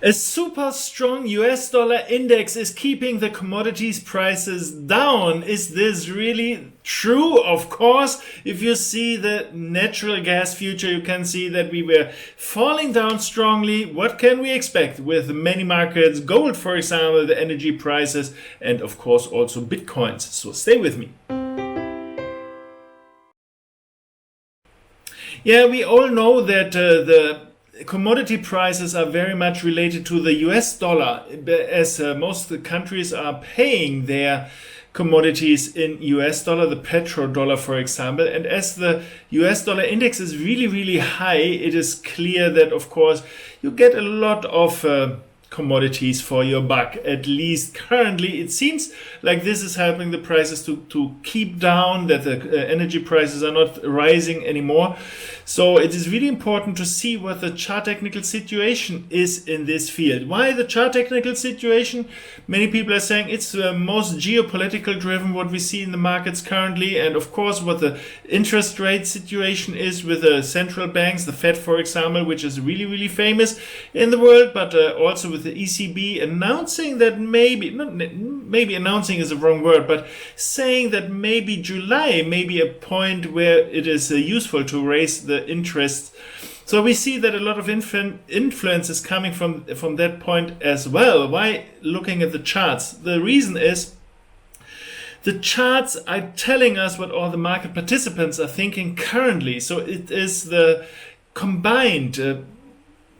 A super strong US dollar index is keeping the commodities prices down. Is this really true? Of course, if you see the natural gas future, you can see that we were falling down strongly. What can we expect with many markets? Gold, for example, the energy prices, and of course also Bitcoins. So stay with me. Yeah, we all know that the commodity prices are very much related to the US dollar, as most countries are paying their commodities in US dollar, the petrodollar, for example. And as the US dollar index is really, really high, it is clear that, of course, you get a lot of commodities for your buck. At least currently, it seems like this is helping the prices to keep down, that the energy prices are not rising anymore. So it is really important to see what the chart technical situation is in this field. Why the chart technical situation? Many people are saying it's the most geopolitical driven what we see in the markets currently, and of course what the interest rate situation is with the central banks, the Fed, for example, which is really, really famous in the world, but also with the ECB announcing that maybe announcing is the wrong word, but saying that maybe July may be a point where it is useful to raise the interest. So we see that a lot of influence is coming from that point as well. Why looking at the charts? The reason is the charts are telling us what all the market participants are thinking currently. So it is the combined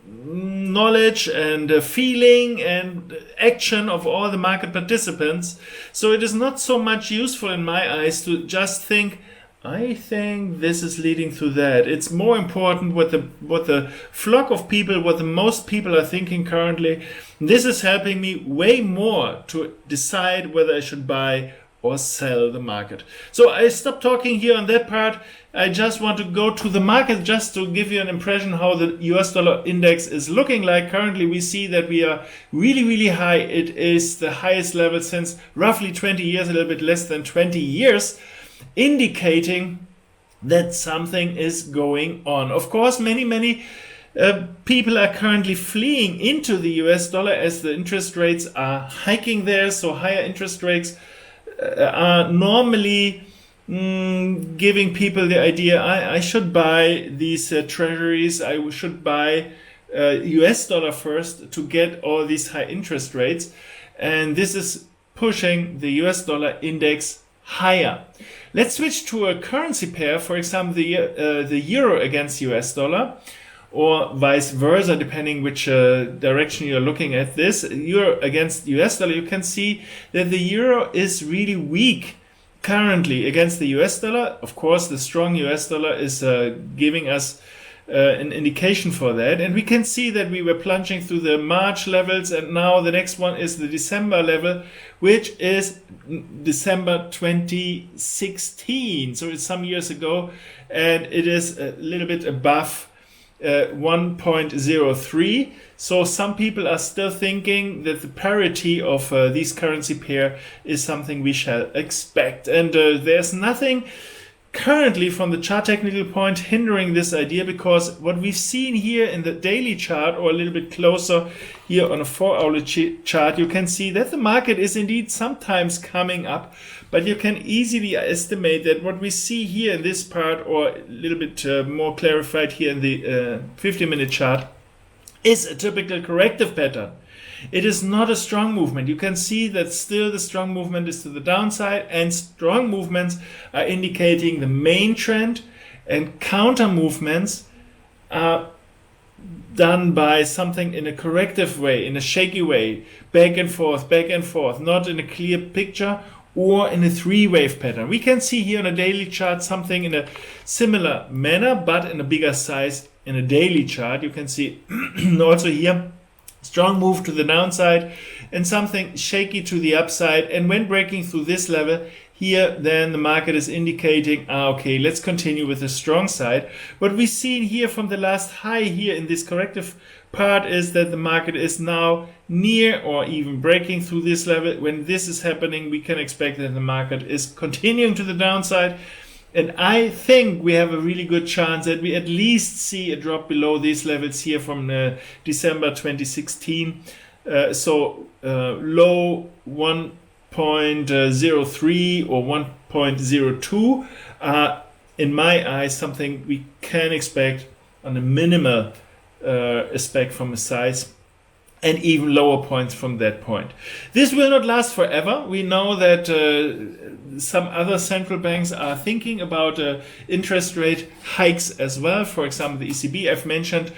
knowledge and feeling and action of all the market participants. So it is not so much useful in my eyes to just think, I think this is leading to that. It's more important what the flock of people, what the most people are thinking currently. This is helping me way more to decide whether I should buy or sell the market. So I stop talking here on that part. I just want to go to the market just to give you an impression how the US dollar index is looking like. Currently we see that we are really, really high. It is the highest level since roughly 20 years, a little bit less than 20 years, indicating that something is going on. Of course, many people are currently fleeing into the US dollar as the interest rates are hiking there. So higher interest rates are normally giving people the idea, I should buy these treasuries, I should buy US dollar first to get all these high interest rates. And this is pushing the US dollar index higher. Let's switch to a currency pair, for example, the euro against US dollar, or vice versa, depending which direction you're looking at this. Euro against US dollar, you can see that the euro is really weak currently against the US dollar. Of course, the strong US dollar is giving us an indication for that. And we can see that we were plunging through the March levels, and now the next one is the December level, which is December 2016. So it's some years ago, and it is a little bit above 1.03. So some people are still thinking that the parity of these currency pair is something we shall expect. And there's nothing currently from the chart technical point hindering this idea, because what we've seen here in the daily chart, or a little bit closer here on a 4-hourly chart, you can see that the market is indeed sometimes coming up, but you can easily estimate that what we see here in this part, or a little bit more clarified here in the 50-minute chart, is a typical corrective pattern. It is not a strong movement. You can see that still the strong movement is to the downside, and strong movements are indicating the main trend, and counter movements are done by something in a corrective way, in a shaky way, back and forth, not in a clear picture or in a three-wave pattern. We can see here on a daily chart something in a similar manner, but in a bigger size in a daily chart. You can see also here strong move to the downside and something shaky to the upside. And when breaking through this level here, then the market is indicating, okay, let's continue with the strong side. What we've seen here from the last high here in this corrective part is that the market is now near or even breaking through this level. When this is happening, we can expect that the market is continuing to the downside. And I think we have a really good chance that we at least see a drop below these levels here from December 2016. Low 1.03 or 1.02 are, in my eyes, something we can expect on a minimal aspect from a size, and even lower points from that point. This will not last forever. We know that some other central banks are thinking about interest rate hikes as well. For example, the ECB I've mentioned.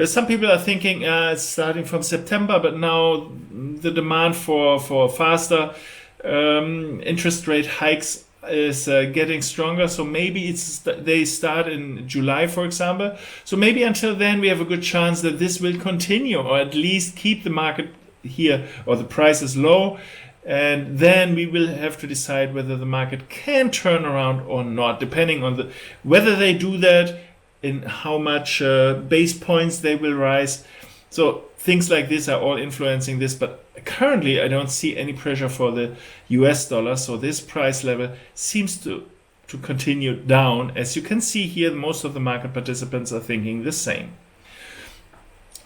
Some people are thinking it's starting from September, but now the demand for faster interest rate hikes is getting stronger. So maybe they start in July, for example. So maybe until then we have a good chance that this will continue, or at least keep the market here or the prices low. And then we will have to decide whether the market can turn around or not, depending on whether they do that, in how much base points they will rise. So things like this are all influencing this, but currently I don't see any pressure for the US dollar. So this price level seems to continue down. As you can see here, most of the market participants are thinking the same.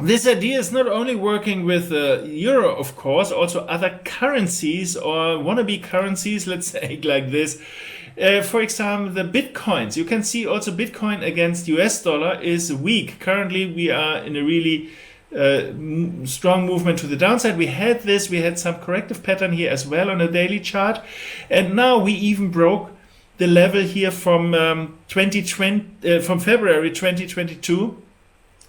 This idea is not only working with euro, of course, also other currencies or wannabe currencies, let's say like this. For example, the bitcoins. You can see also Bitcoin against US dollar is weak. Currently, we are in a really strong movement to the downside. We had some corrective pattern here as well on a daily chart. And now we even broke the level here from from February 2022.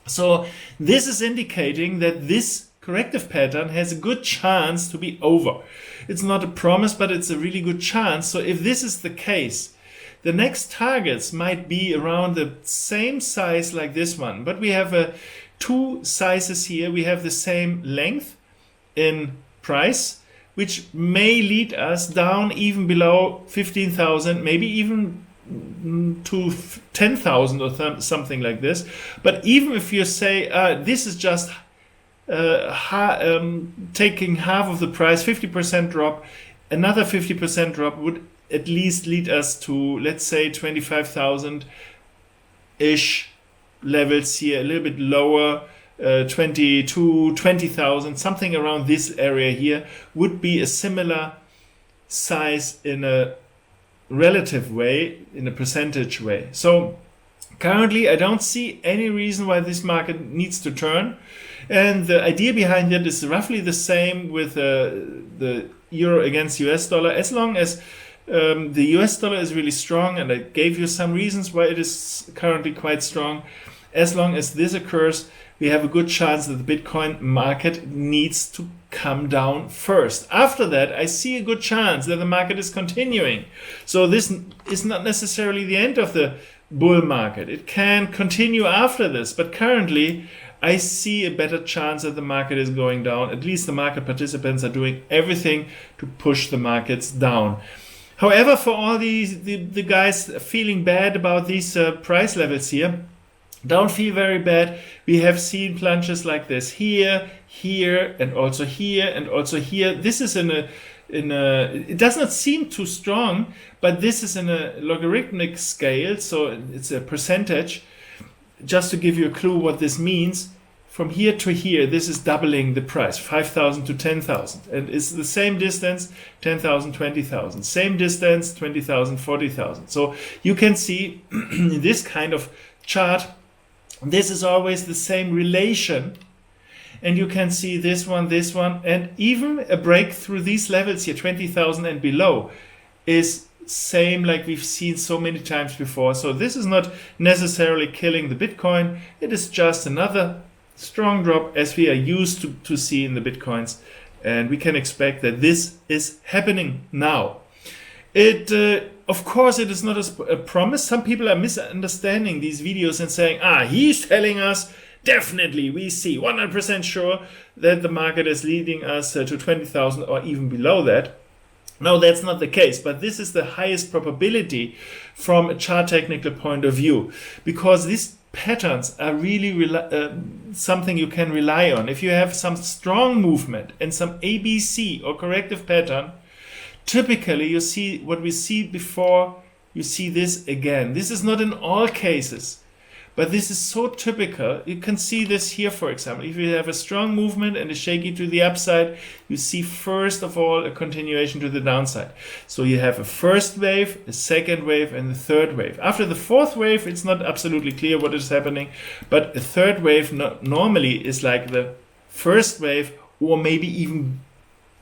So this is indicating that this corrective pattern has a good chance to be over. It's not a promise, but it's a really good chance. So if this is the case, the next targets might be around the same size like this one. But we have two sizes here. We have the same length in price, which may lead us down even below 15,000, maybe even to 10,000 or something like this. But even if you say this is just taking half of the price, 50% drop, another 50% drop would at least lead us to, let's say, 25,000-ish levels here, a little bit lower, 20,000, something around this area here would be a similar size in a relative way, in a percentage way. So currently I don't see any reason why this market needs to turn. And the idea behind it is roughly the same with the euro against US dollar. As long as the US dollar is really strong, and I gave you some reasons why it is currently quite strong, as long as this occurs, we have a good chance that the Bitcoin market needs to come down first. After that, I see a good chance that the market is continuing. So this is not necessarily the end of the bull market. It can continue after this, but currently I see a better chance that the market is going down. At least the market participants are doing everything to push the markets down. However, for all the guys feeling bad about these price levels here, don't feel very bad. We have seen plunges like this here, here, and also here, and also here. This is it does not seem too strong, but this is in a logarithmic scale, so it's a percentage. Just to give you a clue what this means, from here to here, this is doubling the price, 5,000 to 10,000. And it's the same distance, 10,000, 20,000. Same distance, 20,000, 40,000. So you can see in this kind of chart, this is always the same relation. And you can see this one, and even a break through these levels here, 20,000 and below, is same like we've seen so many times before. So this is not necessarily killing the Bitcoin. It is just another strong drop as we are used to see in the Bitcoins. And we can expect that this is happening now. Of course, it is not a promise. Some people are misunderstanding these videos and saying, he's telling us, definitely, we see 100% sure that the market is leading us to 20,000 or even below that. No, that's not the case, but this is the highest probability from a chart technical point of view, because these patterns are really something you can rely on. If you have some strong movement and some ABC or corrective pattern, typically you see what we see before you see this again. This is not in all cases, but this is so typical. You can see this here, for example. If you have a strong movement and a shaky to the upside, you see first of all a continuation to the downside. So you have a first wave, a second wave, and a third wave. After the fourth wave, it's not absolutely clear what is happening, but a third wave normally is like the first wave, or maybe even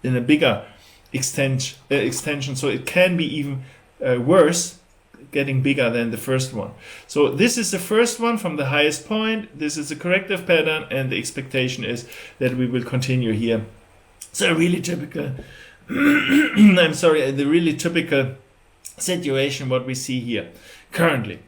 in a bigger extension. So it can be even worse, getting bigger than the first one. So this is the first one from the highest point. This is a corrective pattern, and the expectation is that we will continue here. So really typical, the really typical situation what we see here currently.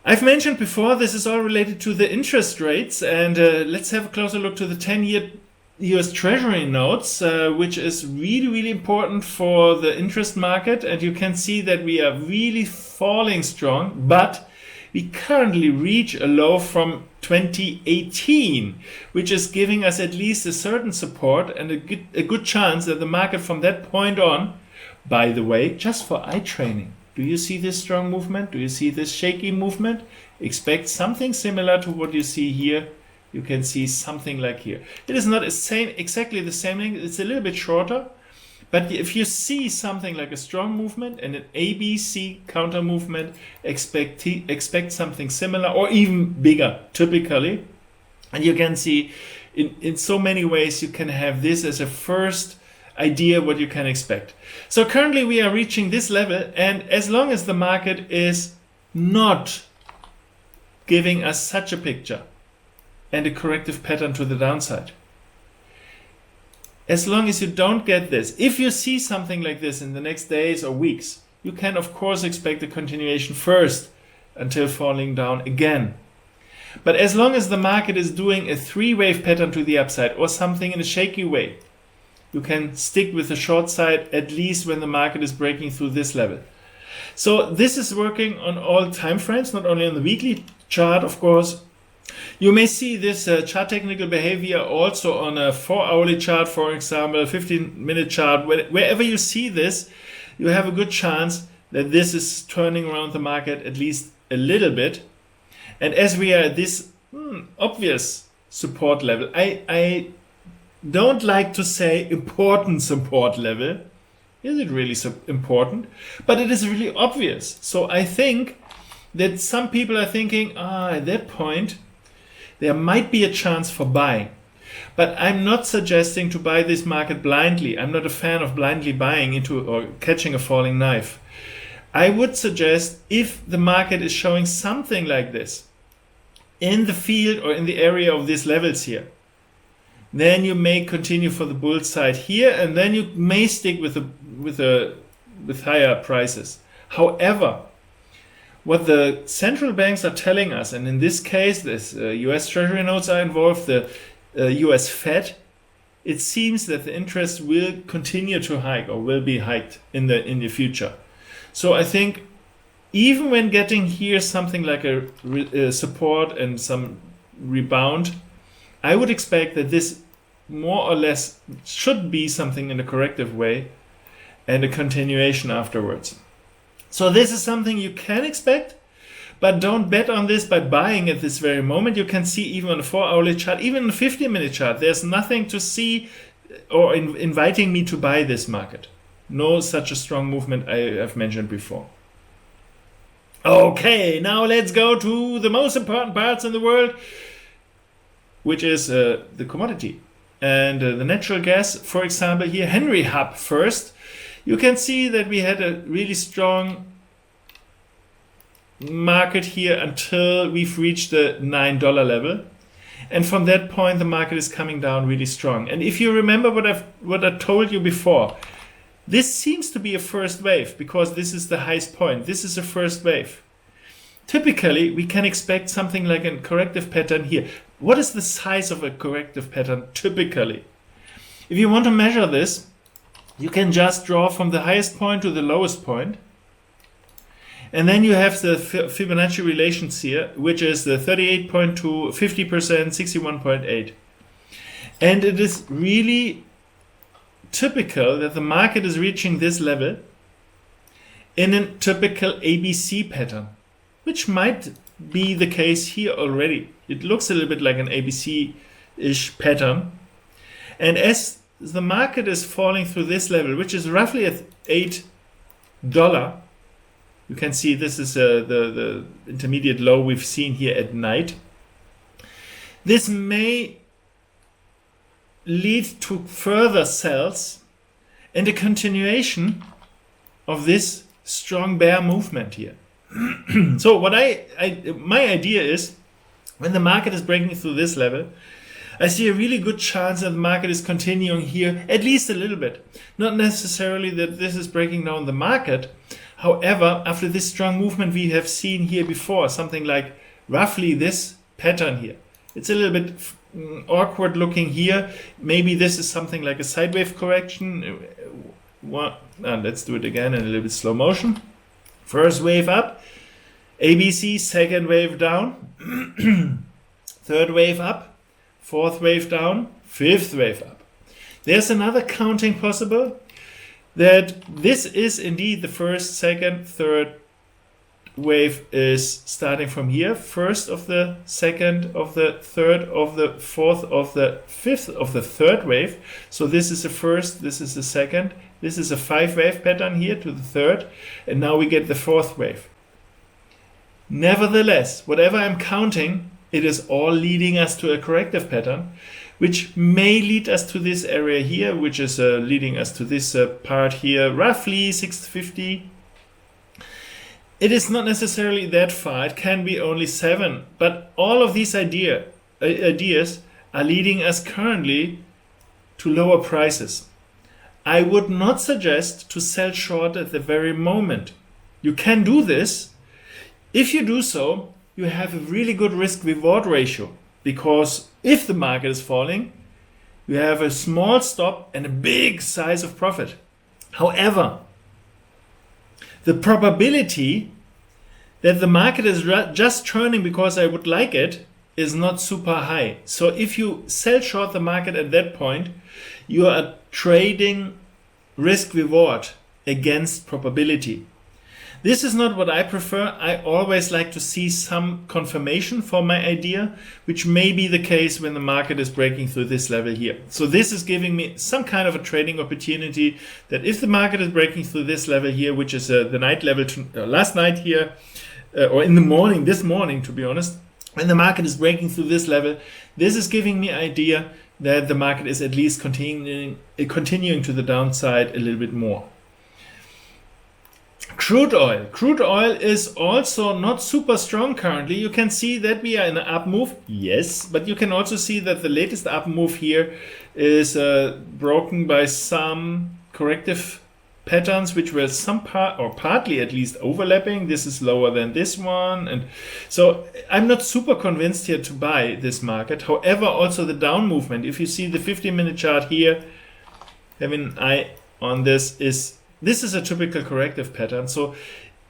I've mentioned before, this is all related to the interest rates, and let's have a closer look to the 10-year US Treasury notes, which is really, really important for the interest market. And you can see that we are really falling strong, but we currently reach a low from 2018, which is giving us at least a certain support and a good chance that the market from that point on, by the way, just for eye training, do you see this strong movement? Do you see this shaky movement? Expect something similar to what you see here. You can see something like here. It is not exactly the same thing. It's a little bit shorter. But if you see something like a strong movement and an ABC counter movement, expect something similar or even bigger, typically. And you can see in so many ways you can have this as a first idea what you can expect. So currently we are reaching this level, and as long as the market is not giving us such a picture, and a corrective pattern to the downside. As long as you don't get this, if you see something like this in the next days or weeks, you can of course expect a continuation first until falling down again. But as long as the market is doing a three-wave pattern to the upside or something in a shaky way, you can stick with the short side at least when the market is breaking through this level. So this is working on all time frames, not only on the weekly chart, of course. You may see this chart technical behavior also on a 4-hourly chart, for example, 15-minute chart. Wherever you see this, you have a good chance that this is turning around the market at least a little bit. And as we are at this obvious support level, I don't like to say important support level. Is it really so important? But it is really obvious. So I think that some people are thinking, at that point, there might be a chance for buying. But I'm not suggesting to buy this market blindly. I'm not a fan of blindly buying into or catching a falling knife. I would suggest if the market is showing something like this in the field or in the area of these levels here, then you may continue for the bull side here, and then you may stick with higher prices. However, what the central banks are telling us, and in this case, this US Treasury notes are involved, the US Fed, it seems that the interest will continue to hike or will be hiked in the future. So I think even when getting here something like a support and some rebound, I would expect that this more or less should be something in a corrective way and a continuation afterwards. So this is something you can expect, but don't bet on this by buying at this very moment. You can see even on a 4-hourly chart, even on a 15-minute chart, there's nothing to see or inviting me to buy this market. No such a strong movement I have mentioned before. Okay, now let's go to the most important parts in the world, which is the commodity. And the natural gas, for example, here, Henry Hub first. You can see that we had a really strong market here until we've reached the $9 level. And from that point, the market is coming down really strong. And if you remember what I told you before, this seems to be a first wave because this is the highest point. This is a first wave. Typically, we can expect something like a corrective pattern here. What is the size of a corrective pattern typically? If you want to measure this, you can just draw from the highest point to the lowest point. And then you have the Fibonacci relations here, which is the 38.2, 50%, 61.8. And it is really typical that the market is reaching this level in a typical ABC pattern, which might be the case here already. It looks a little bit like an ABC-ish pattern. And as the market is falling through this level, which is roughly at $8, you can see this is the intermediate low we've seen here at night. This may lead to further sells and a continuation of this strong bear movement here. So what my idea is, when the market is breaking through this level, I see a really good chance that the market is continuing here at least a little bit. Not necessarily that this is breaking down the market. However, after this strong movement we have seen here before, something like roughly this pattern here, it's a little bit awkward looking here. Maybe this is something like a sideways correction. Let's do it again in a little bit slow motion. First wave up, ABC, second wave down, third wave up, fourth wave down, fifth wave up. There's another counting possible, that this is indeed the first, second, third wave is starting from here. First of the second, of the third, of the fourth, of the fifth, of the third wave. So this is the first, this is the second, this is a 5-wave pattern here to the third, and now we get the fourth wave. Nevertheless, whatever I'm counting, it is all leading us to a corrective pattern, which may lead us to this area here, which is leading us to this part here, roughly 650. It is not necessarily that far, it can be only 7, but all of these ideas are leading us currently to lower prices. I would not suggest to sell short at the very moment. You can do this. If you do so, you have a really good risk-reward ratio, because if the market is falling, you have a small stop and a big size of profit. However, the probability that the market is just turning because I would like it is not super high. So if you sell short the market at that point, you are trading risk-reward against probability. This is not what I prefer. I always like to see some confirmation for my idea, which may be the case when the market is breaking through this level here. So this is giving me some kind of a trading opportunity, that if the market is breaking through this level here, which is the night level last night here, or in the morning, this morning to be honest, when the market is breaking through this level, this is giving me idea that the market is at least continuing to the downside a little bit more. Crude oil. Crude oil is also not super strong currently. You can see that we are in an up move. Yes, but you can also see that the latest up move here is broken by some corrective patterns, which were some part or partly at least overlapping. This is lower than this one. And so I'm not super convinced here to buy this market. However, also the down movement, if you see the 15-minute chart here, having an eye on this is a typical corrective pattern. So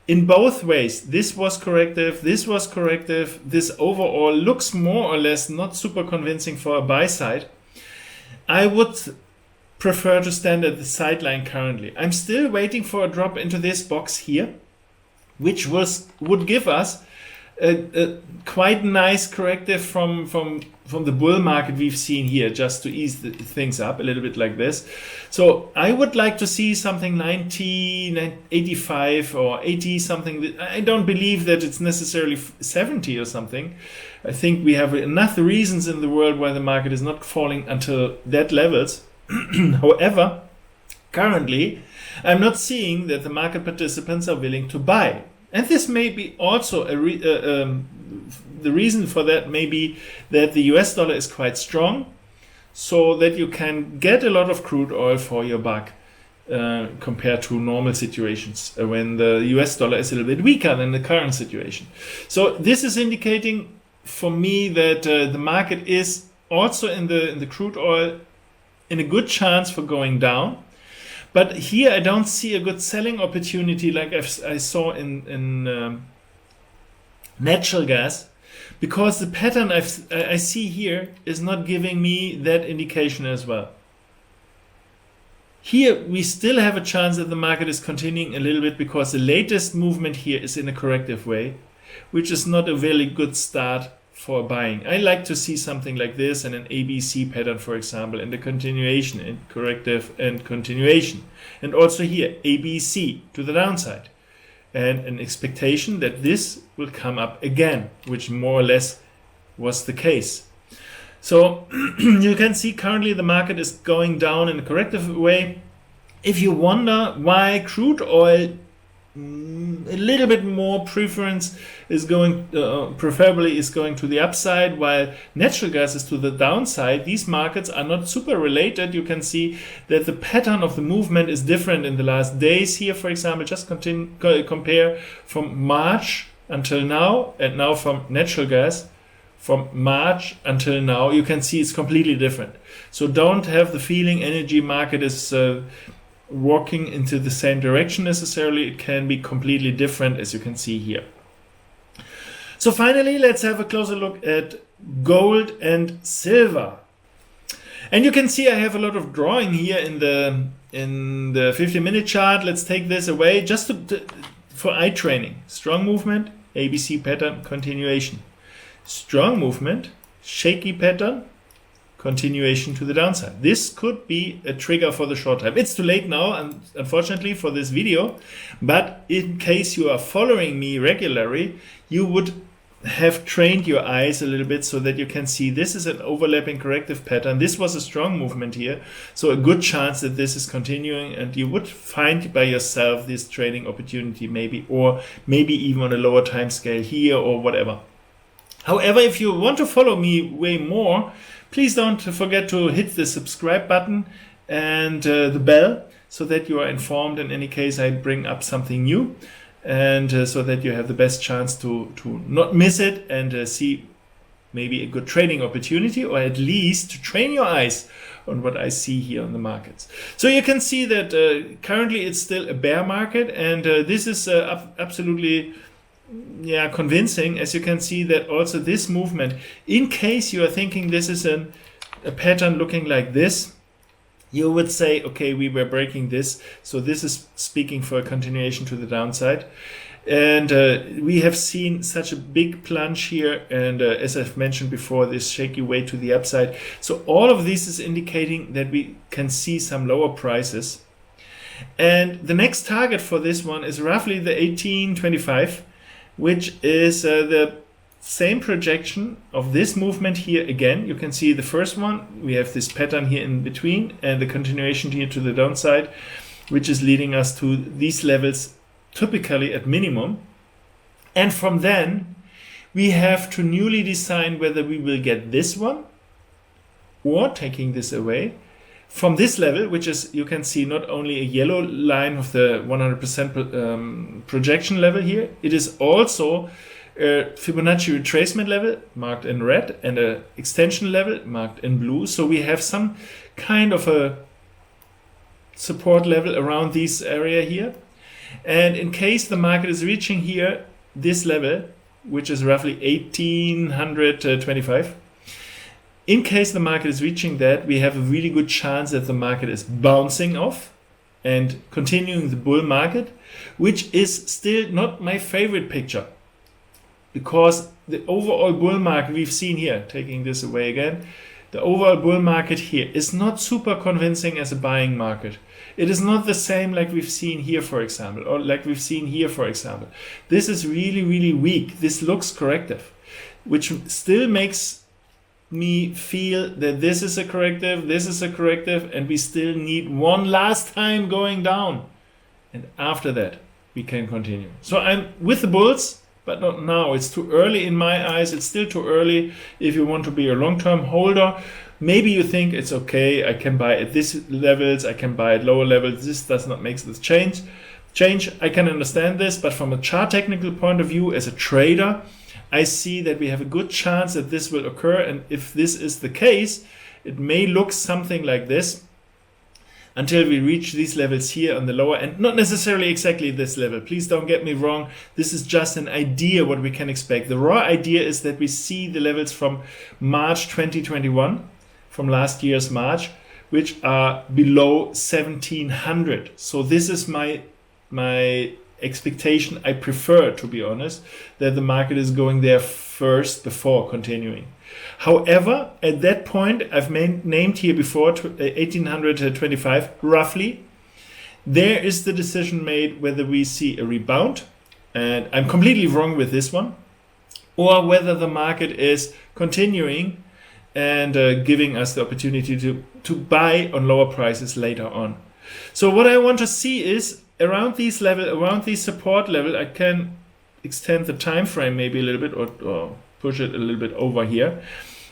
in both ways, this was corrective, this overall looks more or less not super convincing for a buy side. I would prefer to stand at the sideline currently. I'm still waiting for a drop into this box here, which would give us a quite nice corrective from the bull market we've seen here, just to ease things up a little bit like this. So I would like to see something 90, 85 or 80 something. I don't believe that it's necessarily 70 or something. I think we have enough reasons in the world why the market is not falling until that levels. However, currently I'm not seeing that the market participants are willing to buy. And this may be also the reason for that may be that the US dollar is quite strong, so that you can get a lot of crude oil for your buck compared to normal situations when the US dollar is a little bit weaker than the current situation. So this is indicating for me that the market is also in the crude oil in a good chance for going down. But here I don't see a good selling opportunity like I saw in natural gas, because the pattern I see here is not giving me that indication as well. Here we still have a chance that the market is continuing a little bit because the latest movement here is in a corrective way, which is not a very good start for buying. I like to see something like this and an ABC pattern, for example, and a continuation and corrective and continuation. And also here ABC to the downside and an expectation that this will come up again, which more or less was the case. So you can see currently the market is going down in a corrective way. If you wonder why crude oil a little bit more preference is going, preferably is going to the upside, while natural gas is to the downside, these markets are not super related. You can see that the pattern of the movement is different in the last days here. For example, just compare from March until now and now from natural gas. From March until now, you can see it's completely different. So don't have the feeling energy market is walking into the same direction necessarily. It can be completely different, as you can see here. So finally, let's have a closer look at gold and silver. And you can see I have a lot of drawing here in the 50-minute chart. Let's take this away just for eye training. Strong movement, ABC pattern, continuation. Strong movement, shaky pattern, continuation to the downside. This could be a trigger for the short term. It's too late now, unfortunately, for this video, but in case you are following me regularly, you would have trained your eyes a little bit so that you can see this is an overlapping corrective pattern. This was a strong movement here, so a good chance that this is continuing, and you would find by yourself this trading opportunity maybe, or maybe even on a lower time scale here or whatever. However, if you want to follow me way more, please don't forget to hit the subscribe button and the bell so that you are informed in any case I bring up something new, and so that you have the best chance to not miss it and see maybe a good trading opportunity, or at least to train your eyes on what I see here on the markets. So you can see that currently it's still a bear market, and this is absolutely convincing, as you can see that also this movement, in case you are thinking this is a pattern looking like this, you would say, okay, we were breaking this, so this is speaking for a continuation to the downside. And we have seen such a big plunge here, and as I've mentioned before, this shaky way to the upside. So all of this is indicating that we can see some lower prices. And the next target for this one is roughly the 1825, which is the same projection of this movement here again. You can see the first one, we have this pattern here in between, and the continuation here to the downside, which is leading us to these levels typically at minimum. And from then, we have to newly decide whether we will get this one, or taking this away, from this level, which is, you can see, not only a yellow line of the 100% projection level here, it is also a Fibonacci retracement level marked in red and an extension level marked in blue. So we have some kind of a support level around this area here. And in case the market is reaching here, this level, which is roughly 1825, in case the market is reaching that, we have a really good chance that the market is bouncing off and continuing the bull market, which is still not my favorite picture, because the overall bull market we've seen here, taking this away again, the overall bull market here is not super convincing as a buying market. It is not the same like we've seen here, for example, or like we've seen here, for example. This is really, really weak. This looks corrective, which still makes me feel that this is a corrective, and we still need one last time going down. And after that, we can continue. So I'm with the bulls, but not now. It's too early in my eyes. It's still too early if you want to be a long-term holder. Maybe you think it's okay, I can buy at this levels, I can buy at lower levels. This does not make this change. I can understand this, but from a chart technical point of view, as a trader, I see that we have a good chance that this will occur, and if this is the case, it may look something like this until we reach these levels here on the lower end. Not necessarily exactly this level. Please don't get me wrong. This is just an idea what we can expect. The raw idea is that we see the levels from March 2021, from last year's March, which are below 1700. So this is my expectation. I prefer, to be honest, that the market is going there first before continuing. However, at that point, I've named here before 1825 roughly, there is the decision made whether we see a rebound, and I'm completely wrong with this one, or whether the market is continuing and giving us the opportunity to buy on lower prices later on. So what I want to see is around these level, around these support level, I can extend the time frame maybe a little bit, or push it a little bit over here.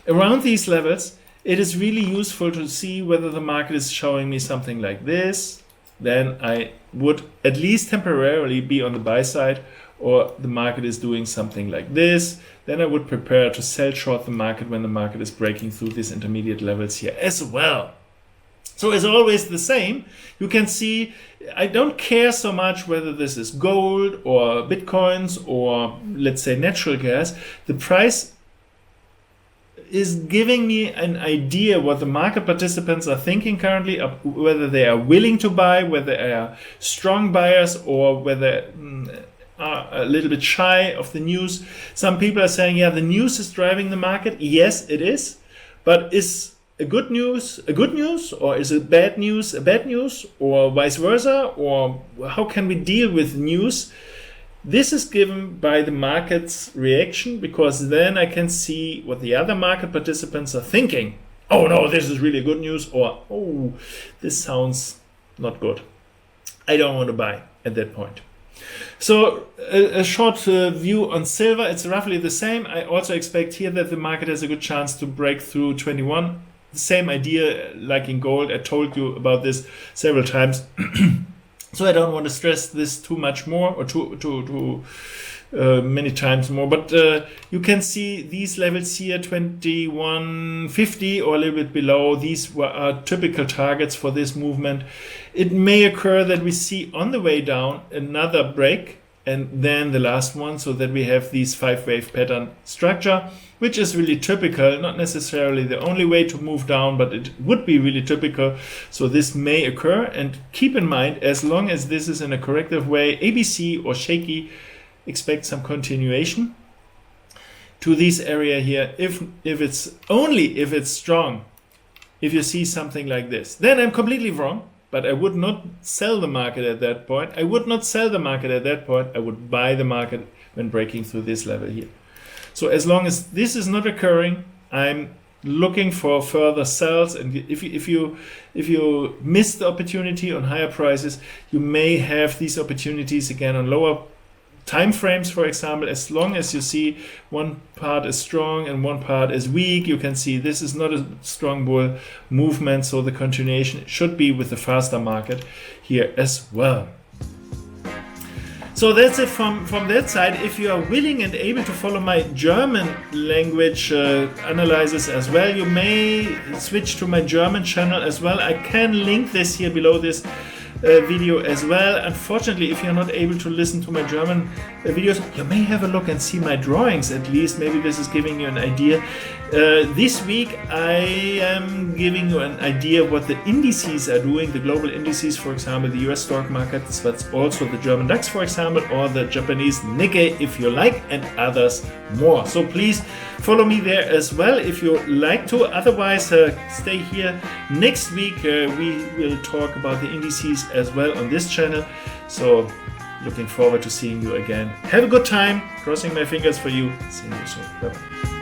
Around these levels, it is really useful to see whether the market is showing me something like this. Then I would at least temporarily be on the buy side, or the market is doing something like this. Then I would prepare to sell short the market when the market is breaking through these intermediate levels here as well. So as always the same, you can see I don't care so much whether this is gold or bitcoins or let's say natural gas. The price is giving me an idea what the market participants are thinking currently, whether they are willing to buy, whether they are strong buyers, or whether are a little bit shy of the news. Some people are saying, yeah, the news is driving the market. Yes, it is. But is a good news a good news, or is it bad news a bad news, or vice versa? Or how can we deal with news? This is given by the market's reaction, because then I can see what the other market participants are thinking. Oh no, this is really good news, or oh, this sounds not good. I don't want to buy at that point. So a short view on silver, it's roughly the same. I also expect here that the market has a good chance to break through 21. The same idea like in gold. I told you about this several times. So I don't want to stress this too much more, or too many times more. But you can see these levels here, 2150 or a little bit below. These are typical targets for this movement. It may occur that we see on the way down another break and then the last one, so that we have these 5-wave pattern structure, which is really typical, not necessarily the only way to move down, but it would be really typical. So this may occur, and keep in mind, as long as this is in a corrective way, ABC or shaky, expect some continuation to this area here. If it's strong, if you see something like this, then I'm completely wrong. But I would not sell the market at that point. I would not sell the market at that point. I would buy the market when breaking through this level here. So as long as this is not occurring, I'm looking for further sells. And if you miss the opportunity on higher prices, you may have these opportunities again on lower time frames, for example. As long as you see one part is strong and one part is weak, you can see this is not a strong bull movement, so the continuation should be with the faster market here as well. So that's it from that side. If you are willing and able to follow my German language analysis as well, you may switch to my German channel as well. I can link this here below this video as well. Unfortunately, if you're not able to listen to my German videos, you may have a look and see my drawings at least. Maybe this is giving you an idea. This week I am giving you an idea of what the indices are doing, the global indices, for example, the US stock markets, but also the German DAX, for example, or the Japanese Nikkei, if you like, and others more. So please follow me there as well if you like to. Otherwise, stay here. Next week we will talk about the indices as well on this channel. So looking forward to seeing you again. Have a good time. Crossing my fingers for you. See you soon. Bye-bye.